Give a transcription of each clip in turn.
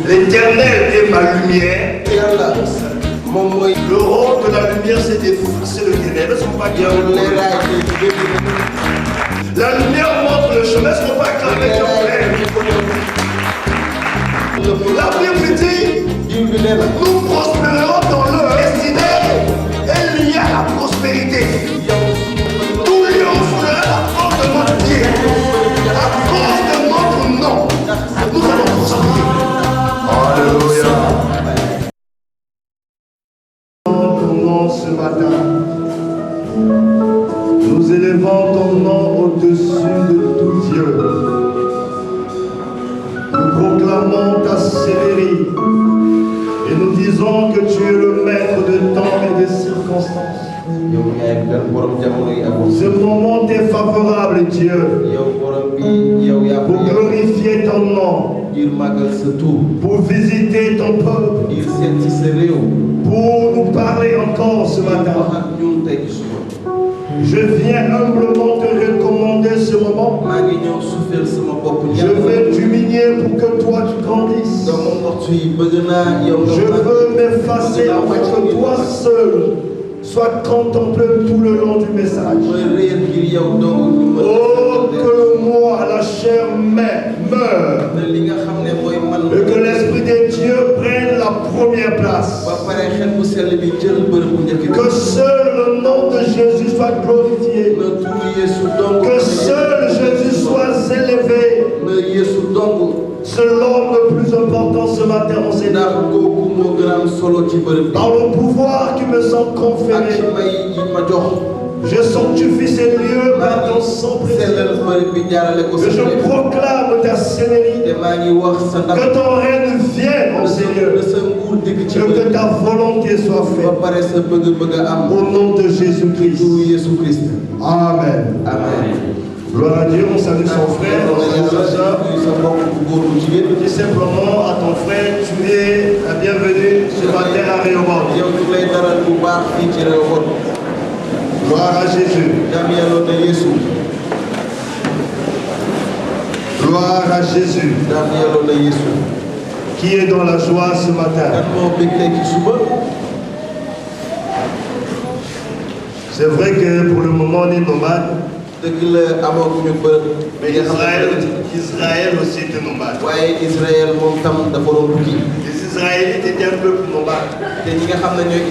L'Éternel est ma lumière. Le rôle de la lumière, c'est d'effacer le ténèbre. Ce n'est pas qu'il y a la lumière montre le chemin, ce n'est pas clair. La Bible dit, nous prospérerons dans le destinée est lié à la prospérité. Tout lion sera la force de notre pied. À cause de notre nom, nous allons prospérer. Alléluia. Ton nom ce matin. Nous élevons ton nom au-dessus de tout Dieu. Nous proclamons ta céleri et nous disons que tu es le maître de temps et de circonstances. Ce moment est favorable, Dieu, pour glorifier ton nom, pour visiter ton peuple, pour nous parler encore ce matin. Je viens humblement te recommander ce moment. Je vais t'humilier pour que toi tu grandisses. Je veux m'effacer afin que toi seul sois contemplé tout le long du message. Oh, que moi, la chair meure. Et que l'Esprit de Dieu prenne la première place. Que seul le nom de Jésus soit glorifié. Que seul Jésus soit élevé. C'est l'homme le plus important ce matin en Seigneur. Par le pouvoir qui me sont conférés, je sanctifie ces lieux par ton sang précieux. Et je proclame ta sévérité. Que ton règne vienne, mon Seigneur. Et que ta volonté soit faite. Au nom de Jésus-Christ. Amen. Amen. Gloire à Dieu, on salue son frère, on salue sa soeur. Dis simplement à ton frère, tu es la bienvenue ce matin à Rehoboth. Gloire à Jésus. Gloire à Jésus. Qui est dans la joie ce matin? C'est vrai que pour le moment on est nomade. Mais Israël aussi était nomade. Les Israélites étaient un peuple nomade. Ils avaient des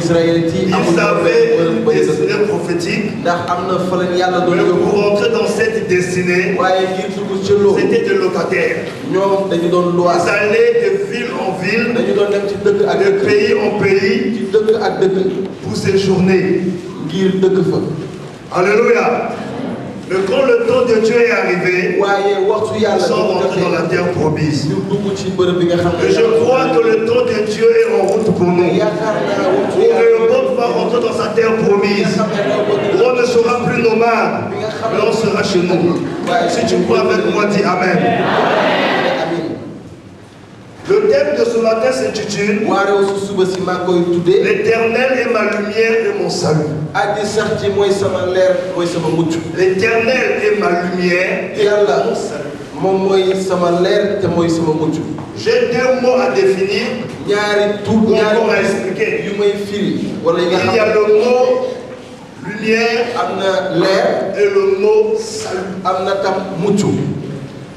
destinés prophétiques. Mais pour rentrer dans cette destinée, c'était des locataires. Ils allaient de ville en ville, de pays en pays, pour séjourner. Alléluia. Mais quand le temps de Dieu est arrivé, nous sommes rentrés dans la terre promise. Et je crois que le temps de Dieu est en route pour nous. Rehoboth va rentrer dans sa terre promise. On ne sera plus nomade, mais on sera chez nous. Si tu crois avec moi, dis Amen. Le thème de ce matin s'intitule L'Éternel est ma lumière et mon salut. L'Éternel est ma lumière et mon salut. J'ai deux mots à définir, encore à expliquer. Il y a le mot lumière et le mot salut.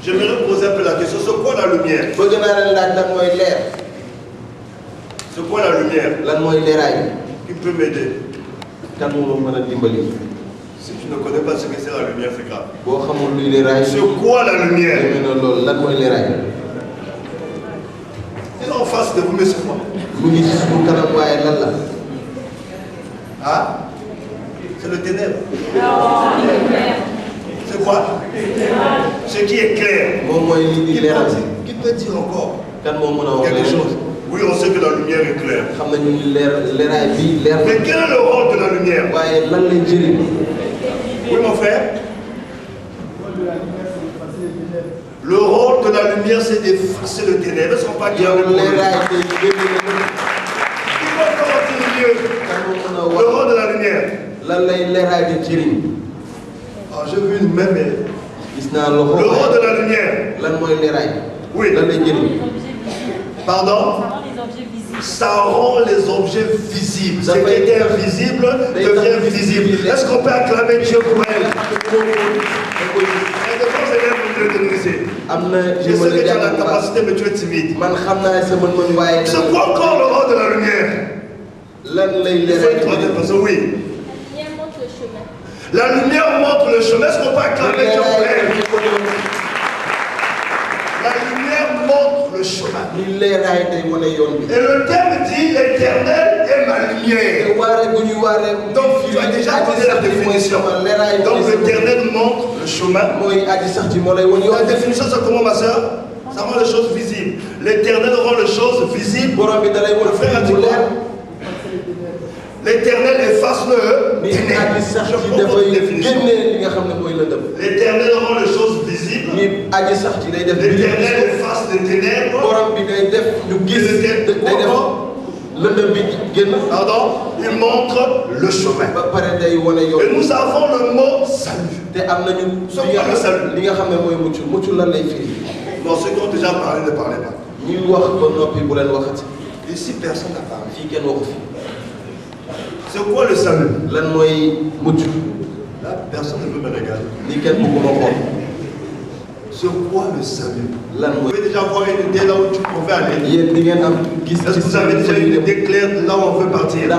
J'aimerais poser un peu la question, c'est quoi la lumière? C'est quoi la lumière? Qui peut m'aider? Si tu ne connais pas ce que c'est la lumière, c'est grave. C'est quoi la lumière? C'est en face de vous, mais c'est quoi? Hein? C'est le ténèbre. C'est quoi? Ce qui est clair. Qui peut dire encore quelque chose? Oui, on sait que la lumière est claire. Mais quel est le rôle de la lumière? Oui, mon frère? Le rôle de la lumière, c'est d'effacer le ténèbre. Ce ne sont pas qu'il y a le rôle de la lumière. Ah, j'ai vu une même. Le rôle de la lumière. Oui. Pardon? Ça rend les objets visibles. Ce qui était invisible devient visible. Est-ce qu'on peut acclamer Dieu pour elle? Je sais que tu as la capacité, mais tu es timide. C'est quoi encore le rôle de la lumière? C'est une troisième personne, oui. La lumière montre le chemin. Est-ce qu'on peut acclamer Dieu pour elle? La lumière montre le chemin. Et le terme dit l'éternel est ma lumière. Donc tu as déjà posé la définition. Donc l'éternel montre le chemin. La définition c'est comment ma soeur? Ça rend les choses visibles. L'éternel rend les choses visibles. Le frère a dit quoi? L'éternel efface le ténèbres. L'éternel rend les choses visibles. L'éternel efface les ténèbres. Pardon, il montre le chemin. Et nous avons le mot salut. C'est quoi le salut? Bon, ceux qui ont déjà parlé ne parlez pas. Ici, personne n'a parlé. C'est quoi le salut? Là, personne ne veut me regarder. C'est quoi le salut? Vous pouvez déjà voir une idée là où tu pouvais aller. Est-ce que vous avez déjà une idée claire là où on veut partir? La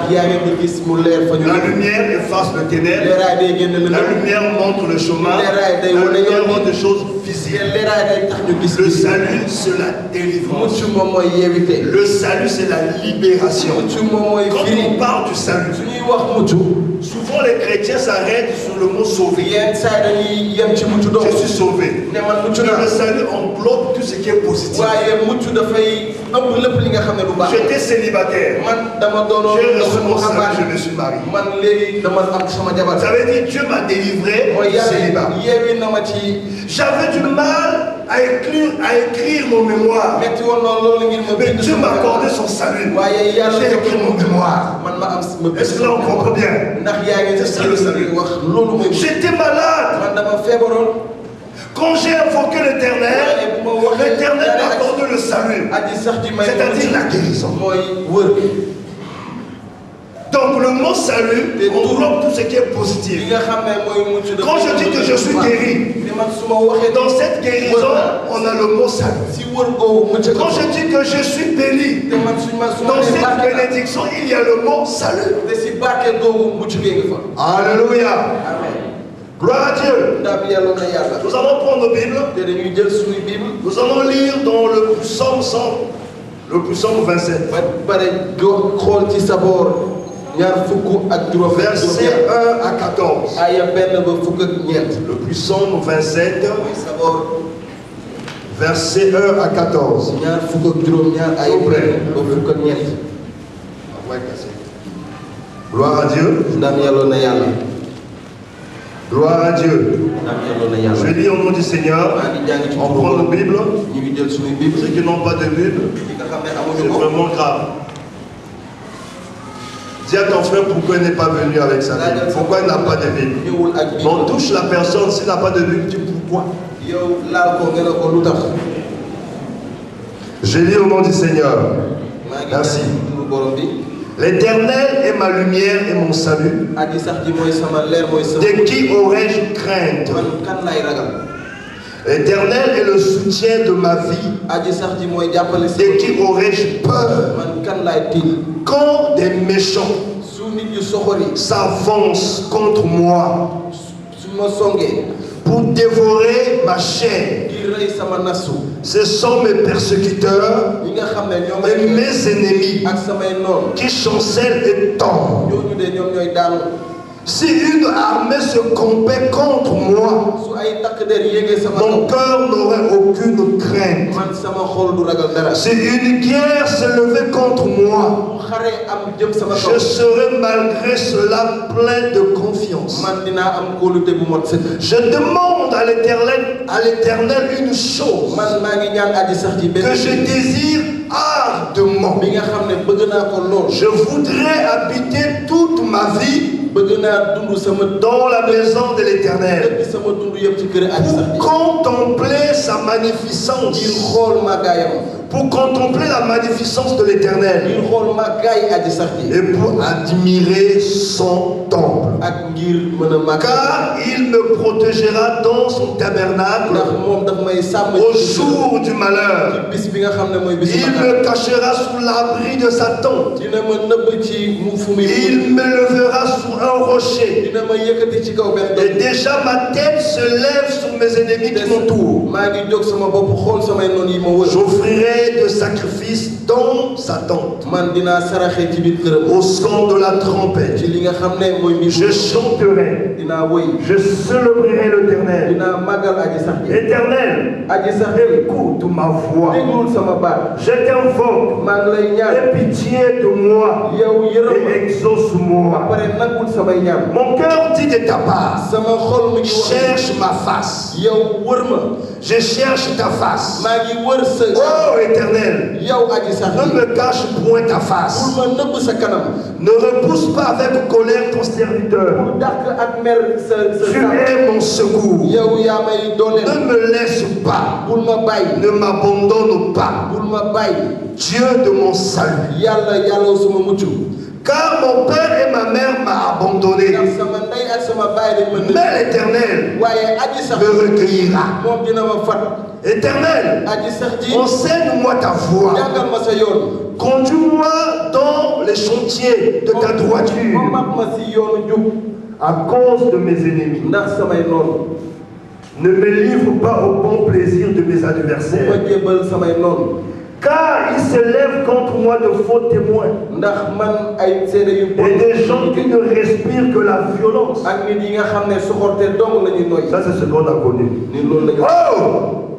lumière efface le ténèbre. La lumière montre le chemin. La lumière montre des choses visibles. Le salut, c'est la délivrance. Le salut, c'est la libération. Quand on parle du salut, souvent les chrétiens s'arrêtent sur le mot sauvé. Je suis sauvé. Le salut englobe tout ce qui est positif. J'étais célibataire. J'ai reçu mon salut, je me suis marié. Ça veut dire Dieu m'a délivré du célibat. J'avais du mal à écrire mon mémoire. Mais Dieu m'a accordé son salut. J'ai écrit mon mémoire. Est-ce que là on comprend bien? C'est ça le salut. J'étais malade. Quand j'ai invoqué l'Éternel, l'Éternel m'a accordé le salut. C'est-à-dire la guérison. Donc le mot salut englobe tout ce qui est positif. Quand je dis que je suis guéri, dans cette guérison, on a le mot salut. Quand je dis que je suis béni, dans cette bénédiction, il y a le mot salut. Alléluia. Gloire à Dieu. Nous allons prendre nos Bibles. Nous allons lire dans le psaume 100, le psaume 27. Verset 1 à 14. Le psaume 27, verset 1 à 14. Gloire à Dieu. Gloire à Dieu. Je lis au nom du Seigneur. On prend nos Bibles. Ceux qui n'ont pas de Bible, c'est vraiment grave. Dis à ton frère pourquoi il n'est pas venu avec sa Bible. Pourquoi il n'a pas de Bible. On touche la personne, s'il n'a pas de Bible, tu dis pourquoi. Je lis au nom du Seigneur. Merci. L'Éternel est ma lumière et mon salut. De qui aurais-je crainte? L'Éternel est le soutien de ma vie. De qui aurais-je peur? Quand des méchants s'avancent contre moi pour dévorer ma chair, ce sont mes persécuteurs et mes ennemis qui chancellent et tombent. Si une armée se compait contre moi, mon cœur n'aurait aucune crainte. Si une guerre se levait contre moi, je serai malgré cela plein de confiance. Je demande à l'Éternel une chose que je désire ardemment. Je voudrais habiter toute ma vie dans la maison de l'Éternel pour contempler sa magnificence, pour contempler la magnificence de l'Éternel et pour admirer son temple. Car il me protégera dans son tabernacle au jour du malheur. Il me cachera sous l'abri de sa tente. Il me levera sur un rocher. Et déjà ma tête se lève sur mes ennemis qui m'entourent. J'offrirai de sacrifices dans sa tente. Au son de la trompette, je chanterai, je célébrerai l'Éternel. Éternel, écoute ma voix. Je t'invoque, aie pitié de moi et exauce-moi. Mon cœur dit de ta part, cherche ma face. Je cherche ta face. Oh Éternel, ne me cache point ta face. Ne repousse pas avec colère ton serviteur. Tu es mon secours. Ne me laisse pas. Ne m'abandonne pas. Dieu de mon salut. Car mon père et ma mère m'ont abandonné. Mais l'Éternel me recueillera. Éternel, enseigne-moi ta voie. Conduis-moi dans les chantiers de ta droiture. À cause de mes ennemis. Ne me livre pas au bon plaisir de mes adversaires. Car ils se lèvent contre moi de faux témoins. Et des gens qui ne respirent que la violence. Ça c'est ce qu'on a connu. Oh!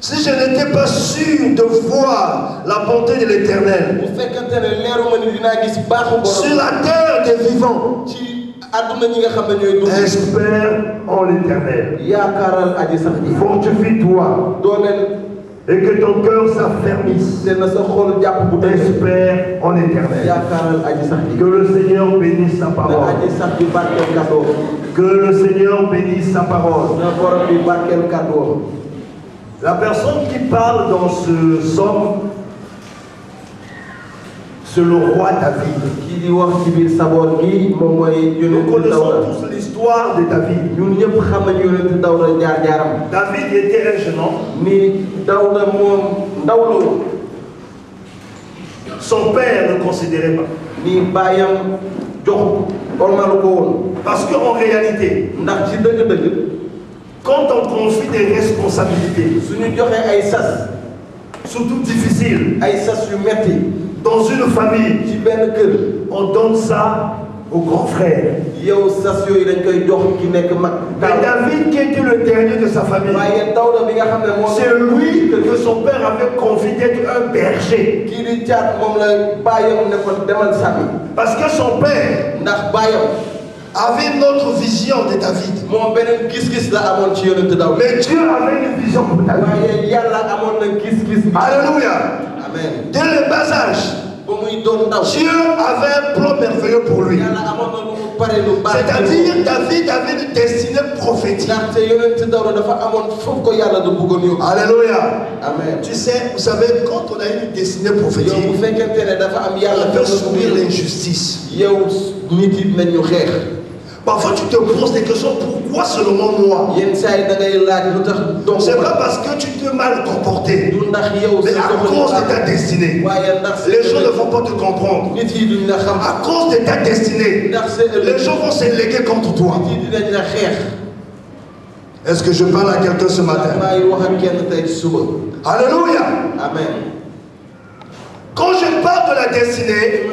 Si je n'étais pas sûr de voir la bonté de l'Éternel sur la terre des vivants, espère en l'Éternel. Fortifie-toi et que ton cœur s'affermisse. Espère en l'Éternel. Que le Seigneur bénisse sa parole. Que le Seigneur bénisse sa parole. La personne qui parle dans ce psaume, c'est le roi David. Nous connaissons tous l'histoire de David. David était un jeune homme. Son père ne considérait pas. Parce qu'en réalité, quand on confie des responsabilités, surtout difficiles, dans une famille, on donne ça au grand frère. Mais David, qui était le dernier de sa famille, c'est lui que son père avait confié d'être un berger. Parce que son père avait une autre vision de David. Mais Dieu avait une vision pour David. Alléluia. Amen. Dès le bas âge, Dieu avait un plan merveilleux pour lui. C'est-à-dire David avait une destinée prophétique. Alléluia. Amen. Tu sais, vous savez, quand on a une destinée prophétique, on peut subir l'injustice. Parfois tu te poses des questions, pourquoi seulement moi? C'est pas parce que tu t'es mal comporté, mais à cause de ta destinée. Les gens ne vont pas te comprendre. À cause de ta destinée, les gens vont se léguer contre toi. Est-ce que je parle à quelqu'un ce matin? Alléluia. Amen. Quand je parle de la destinée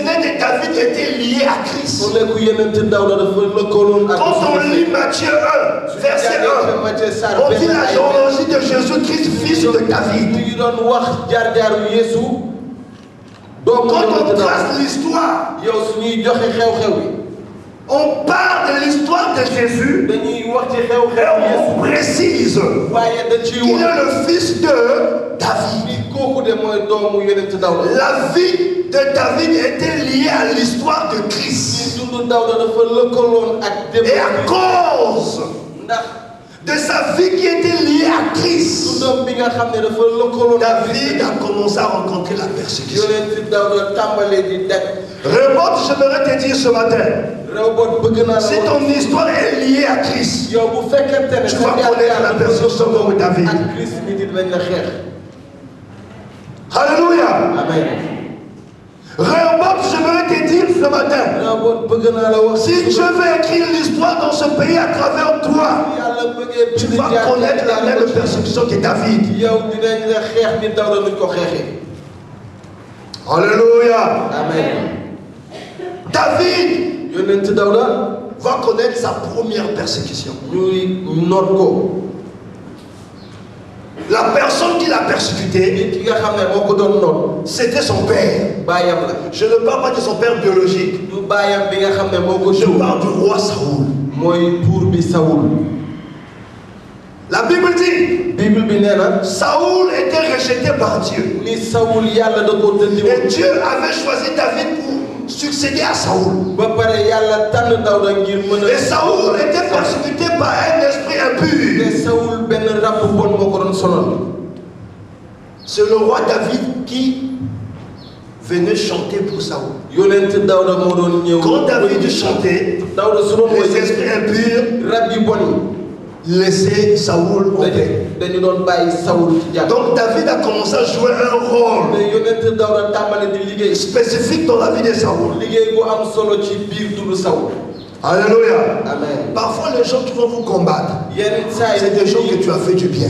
de David était liée à Christ. Quand on lit Matthieu 1, verset 1, on dit la généalogie de Jésus-Christ, fils de David. Donc quand on trace l'histoire, on parle de l'histoire de Jésus et on précise qu'il est le fils de David. La vie de David était liée à l'histoire de Christ. Et à cause de sa vie qui était liée à Christ, David a commencé à rencontrer la persécution. Remote, j'aimerais te dire ce matin, si ton histoire est liée à Christ, tu vas connaître la persécution comme David. Alléluia. Amen. Rehoboth, j'aimerais te dire ce matin, si Dieu veut écrire l'histoire dans ce pays à travers toi, tu vas connaître la même persécution que David. Alléluia. Amen. David va connaître sa première persécution. La personne qui l'a persécuté, c'était son père. Je ne parle pas de son père biologique. Je parle du roi Saoul. La Bible dit, Saoul était rejeté par Dieu. Et Dieu avait choisi David pour succéder à Saoul. Et Saoul était persécuté par un esprit impur. C'est le roi David qui venait chanter pour Saoul. Quand David chantait, les esprits impurs laissaient Saoul en paix. Donc David a commencé à jouer un rôle spécifique dans la vie de Saoul. Alléluia. Amen. Parfois les gens qui vont vous combattre, c'est des gens que tu as fait du bien.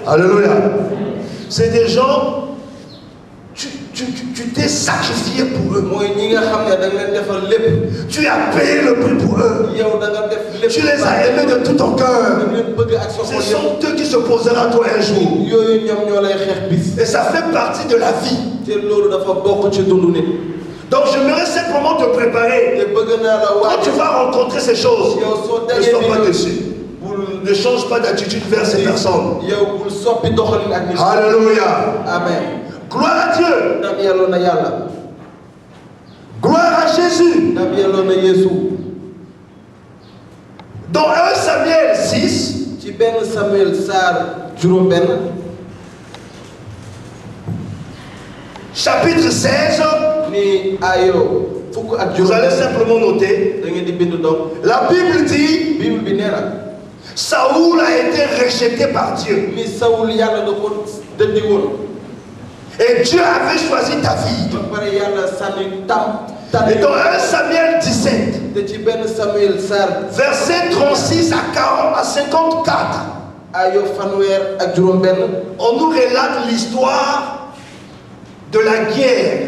Alléluia. C'est des gens, tu t'es sacrifié pour eux. Tu as payé le prix pour eux. Tu les as aimés de tout ton cœur. Ce sont eux qui se poseront à toi un jour. Et ça fait partie de la vie. Donc j'aimerais simplement te préparer. Quand tu vas rencontrer ces choses, ne sois pas déçu. Ne change pas d'attitude vers ces personnes. Alléluia. Amen. Gloire à Dieu. Gloire à Jésus. Dans 1 Samuel 6, chapitre 16, vous allez simplement noter. La Bible dit, Saoul a été rejeté par Dieu. Et Dieu avait choisi David. Et dans 1 Samuel 17, verset 36 à 54, on nous relate l'histoire de la guerre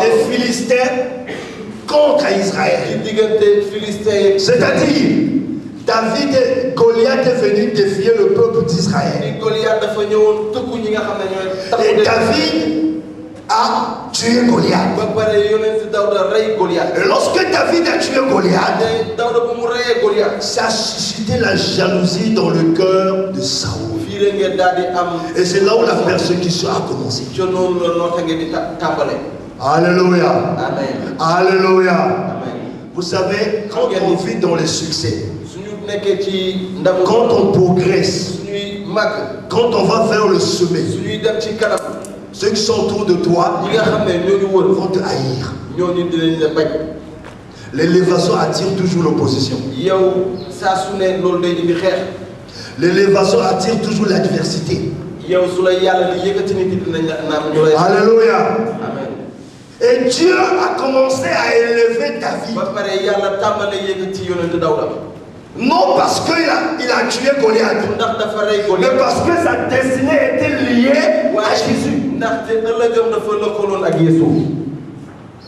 des Philistins contre Israël. C'est-à-dire, Goliath est venu défier le peuple d'Israël. Et David a tué Goliath. Et lorsque David a tué Goliath, ça a suscité la jalousie dans le cœur de Saoul. Et c'est là où la persécution a commencé. Alléluia. Amen. Alléluia. Amen. Vous savez, quand on vit dans les succès, quand on progresse, quand on va vers le sommet, ceux qui sont autour de toi vont te haïr. L'élévation attire toujours l'opposition. L'élévation attire toujours l'adversité. Alléluia. Amen. Et Dieu a commencé à élever David. Non parce qu'il a tué Goliath, mais parce que sa destinée était liée à Jésus.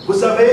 Vous savez,